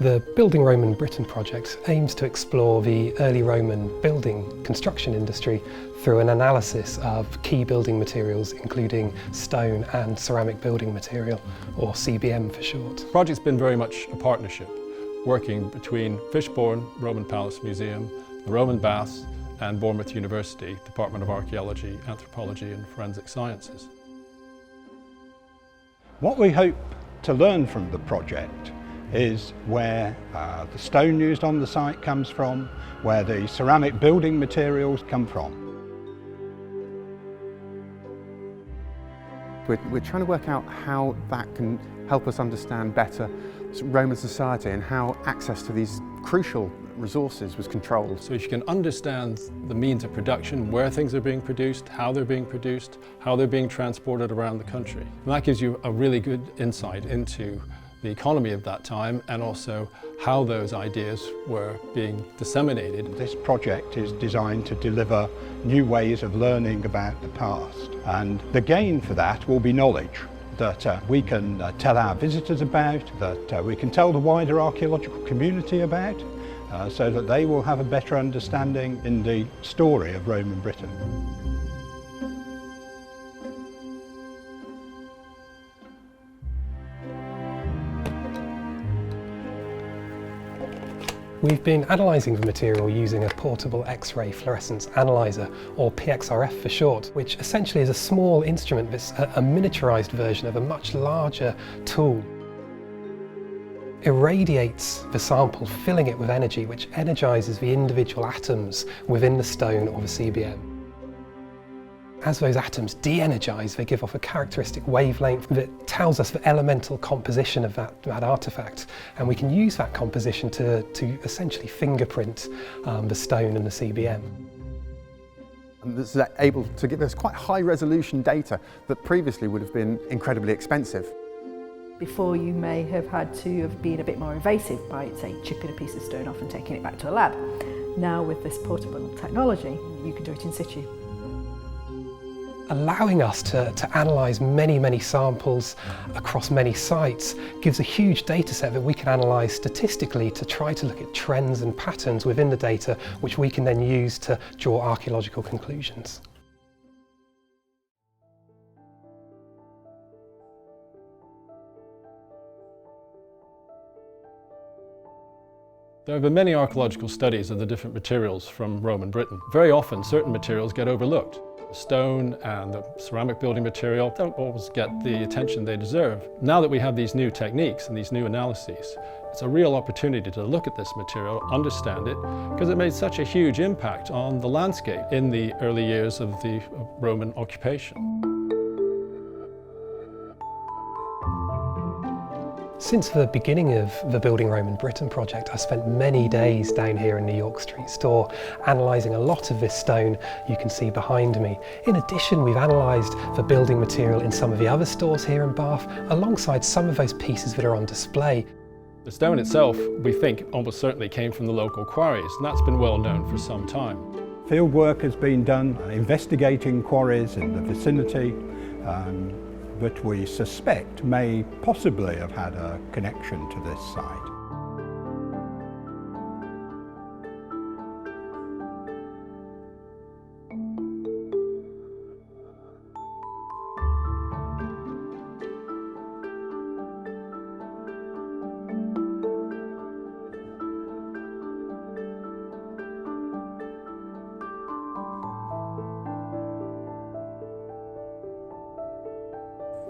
The Building Roman Britain project aims to explore the early Roman building construction industry through an analysis of key building materials, including stone and ceramic building material, or CBM for short. The project's been very much a partnership, working between Fishbourne, Roman Palace Museum, the Roman Baths and Bournemouth University, Department of Archaeology, Anthropology and Forensic Sciences. What we hope to learn from the project is where the stone used on the site comes from, where the ceramic building materials come from. We're trying to work out how that can help us understand better Roman society and how access to these crucial resources was controlled. So if you can understand the means of production, where things are being produced, how they're being produced, how they're being transported around the country, and that gives you a really good insight into the economy of that time and also how those ideas were being disseminated. This project is designed to deliver new ways of learning about the past, and the gain for that will be knowledge that we can tell our visitors about, that we can tell the wider archaeological community about, so that they will have a better understanding in the story of Roman Britain. We've been analysing the material using a portable X-ray fluorescence analyzer, or PXRF for short, which essentially is a small instrument that's a miniaturised version of a much larger tool. Irradiates the sample, filling it with energy, which energises the individual atoms within the stone or the CBM. As those atoms de-energise, they give off a characteristic wavelength that tells us the elemental composition of that artefact, and we can use that composition to essentially fingerprint the stone and the CBM. And this is able to give us quite high resolution data that previously would have been incredibly expensive. Before, you may have had to have been a bit more invasive by, say, chipping a piece of stone off and taking it back to a lab. Now with this portable technology, you can do it in situ. Allowing us to analyse many samples across many sites gives a huge data set that we can analyse statistically to try to look at trends and patterns within the data, which we can then use to draw archaeological conclusions. There have been many archaeological studies of the different materials from Roman Britain. Very often certain materials get overlooked. The stone and the ceramic building material don't always get the attention they deserve. Now that we have these new techniques and these new analyses, it's a real opportunity to look at this material, understand it, because it made such a huge impact on the landscape in the early years of the Roman occupation. Since the beginning of the Building Roman Britain project, I spent many days down here in the York Street store analysing a lot of this stone you can see behind me. In addition, we've analysed the building material in some of the other stores here in Bath, alongside some of those pieces that are on display. The stone itself, we think, almost certainly came from the local quarries, and that's been well known for some time. Field work has been done investigating quarries in the vicinity that we suspect may possibly have had a connection to this site.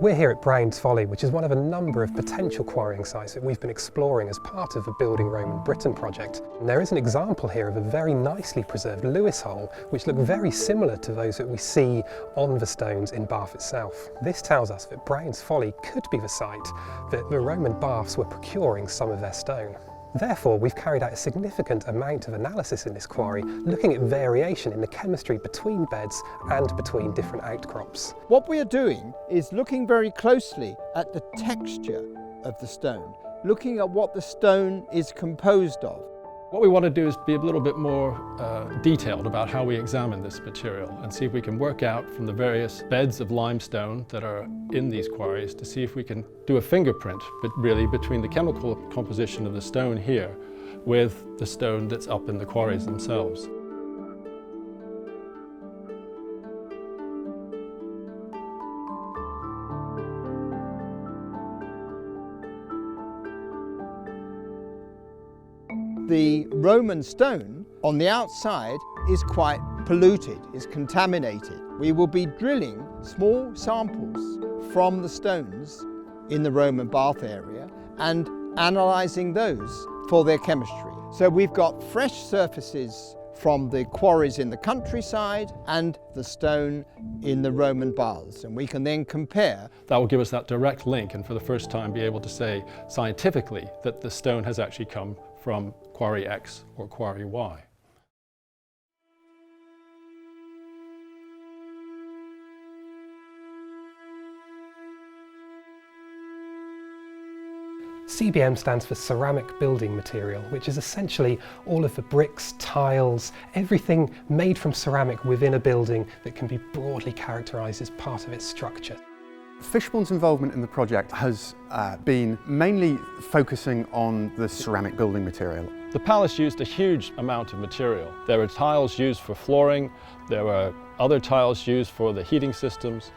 We're here at Brown's Folly, which is one of a number of potential quarrying sites that we've been exploring as part of the Building Roman Britain project. And there is an example here of a very nicely preserved Lewis hole, which look very similar to those that we see on the stones in Bath itself. This tells us that Brown's Folly could be the site that the Roman baths were procuring some of their stone. Therefore, we've carried out a significant amount of analysis in this quarry, looking at variation in the chemistry between beds and between different outcrops. What we are doing is looking very closely at the texture of the stone, looking at what the stone is composed of. What we want to do is be a little bit more detailed about how we examine this material and see if we can work out from the various beds of limestone that are in these quarries to see if we can do a fingerprint, but really between the chemical composition of the stone here with the stone that's up in the quarries themselves. The Roman stone on the outside is quite polluted, is contaminated. We will be drilling small samples from the stones in the Roman bath area and analysing those for their chemistry. So we've got fresh surfaces from the quarries in the countryside and the stone in the Roman baths, and we can then compare. That will give us that direct link and for the first time be able to say scientifically that the stone has actually come from quarry X or quarry Y. CBM stands for ceramic building material, which is essentially all of the bricks, tiles, everything made from ceramic within a building that can be broadly characterised as part of its structure. Fishbourne's involvement in the project has been mainly focusing on the ceramic building material. The palace used a huge amount of material. There were tiles used for flooring, there were other tiles used for the heating systems.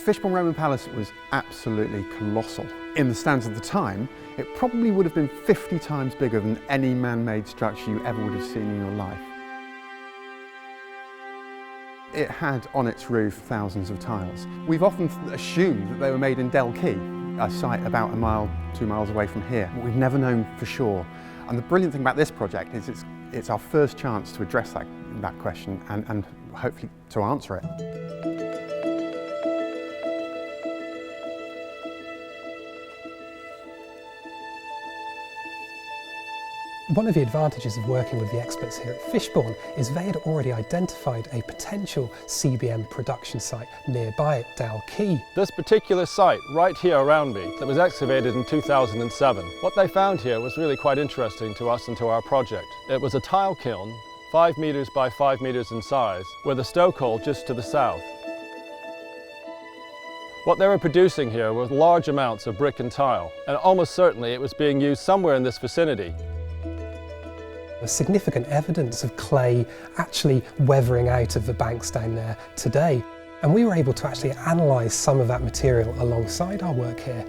Fishbourne Roman Palace was absolutely colossal. In the standards of the time, it probably would have been 50 times bigger than any man-made structure you ever would have seen in your life. It had on its roof thousands of tiles. We've often assumed that they were made in Dalkeith, a site about 2 miles away from here, but we've never known for sure. And the brilliant thing about this project is it's our first chance to address that question and hopefully to answer it. One of the advantages of working with the experts here at Fishbourne is they had already identified a potential CBM production site nearby at Dalkeith. This particular site right here around me that was excavated in 2007, what they found here was really quite interesting to us and to our project. It was a tile kiln 5 metres by 5 metres in size with a stokehole just to the south. What they were producing here were large amounts of brick and tile, and almost certainly it was being used somewhere in this vicinity. There's significant evidence of clay actually weathering out of the banks down there today. And we were able to actually analyse some of that material alongside our work here.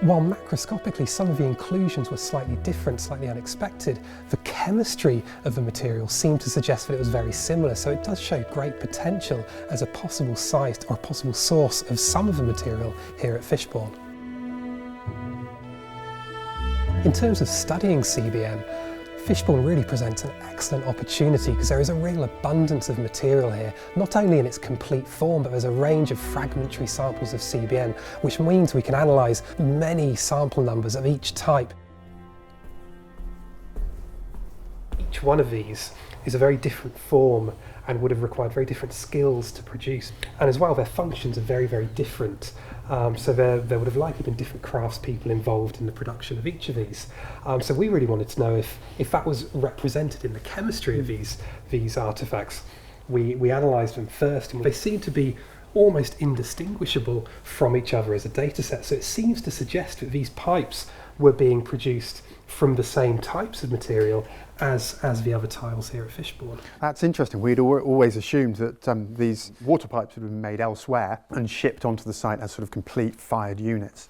While macroscopically some of the inclusions were slightly different, slightly unexpected, the chemistry of the material seemed to suggest that it was very similar, so it does show great potential as a possible site or a possible source of some of the material here at Fishbourne. In terms of studying CBM, Fishbourne really presents an excellent opportunity because there is a real abundance of material here, not only in its complete form, but there's a range of fragmentary samples of CBM, which means we can analyse many sample numbers of each type. Each one of these is a very different form and would have required very different skills to produce. And as well, their functions are very, very different. So there would have likely been different craftspeople involved in the production of each of these. So we really wanted to know if that was represented in the chemistry of these artefacts. We analysed them first, and they seem to be almost indistinguishable from each other as a data set. So it seems to suggest that these pipes were being produced from the same types of material as the other tiles here at Fishbourne. That's interesting. We'd always assumed that these water pipes had been made elsewhere and shipped onto the site as sort of complete fired units,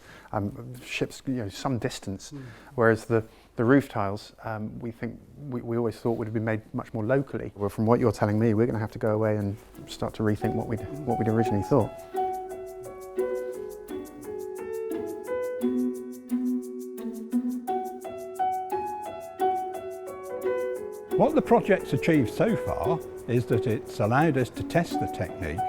ships some distance, whereas the roof tiles we always thought would have been made much more locally. Well, from what you're telling me, we're going to have to go away and start to rethink what we'd originally thought. What the project's achieved so far is that it's allowed us to test the technique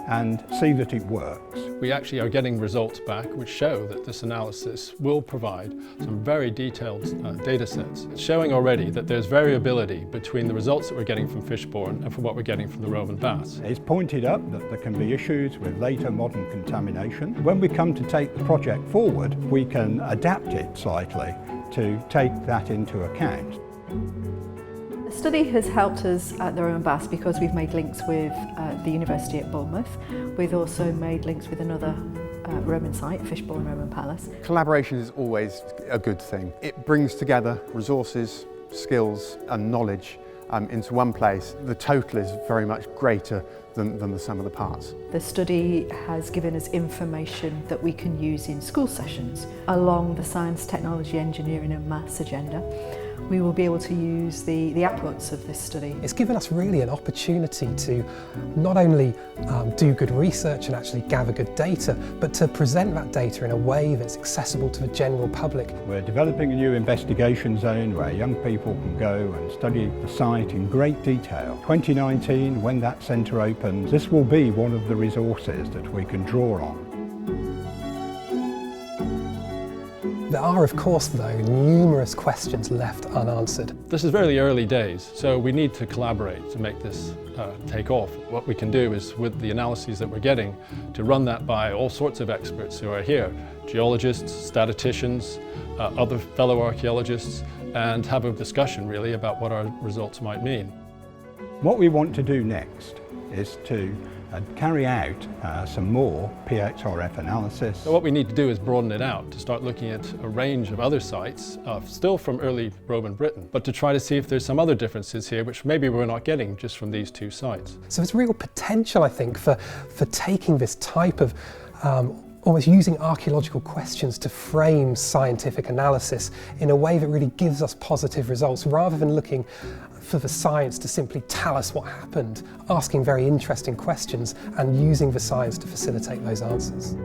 and see that it works. We actually are getting results back which show that this analysis will provide some very detailed data sets. It's showing already that there's variability between the results that we're getting from Fishbourne and from what we're getting from the Roman baths. It's pointed up that there can be issues with later modern contamination. When we come to take the project forward, we can adapt it slightly to take that into account. study has helped us at the Roman Baths because we've made links with the University at Bournemouth. We've also made links with another Roman site, Fishbourne Roman Palace. Collaboration is always a good thing. It brings together resources, skills and knowledge into one place. The total is very much greater than the sum of the parts. The study has given us information that we can use in school sessions along the science, technology, engineering and maths agenda. We will be able to use the outputs of this study. It's given us really an opportunity to not only do good research and actually gather good data, but to present that data in a way that's accessible to the general public. We're developing a new investigation zone where young people can go and study the site in great detail. 2019, when that centre opens, this will be one of the resources that we can draw on. There are, of course, though, numerous questions left unanswered. This is very early days, so we need to collaborate to make this take off. What we can do is, with the analyses that we're getting, to run that by all sorts of experts who are here, geologists, statisticians, other fellow archaeologists, and have a discussion really about what our results might mean. What we want to do next is to carry out some more PXRF analysis. So what we need to do is broaden it out, to start looking at a range of other sites, still from early Roman Britain, but to try to see if there's some other differences here which maybe we're not getting just from these two sites. So there's real potential, I think, for taking this type of almost using archaeological questions to frame scientific analysis in a way that really gives us positive results, rather than looking for the science to simply tell us what happened, asking very interesting questions and using the science to facilitate those answers.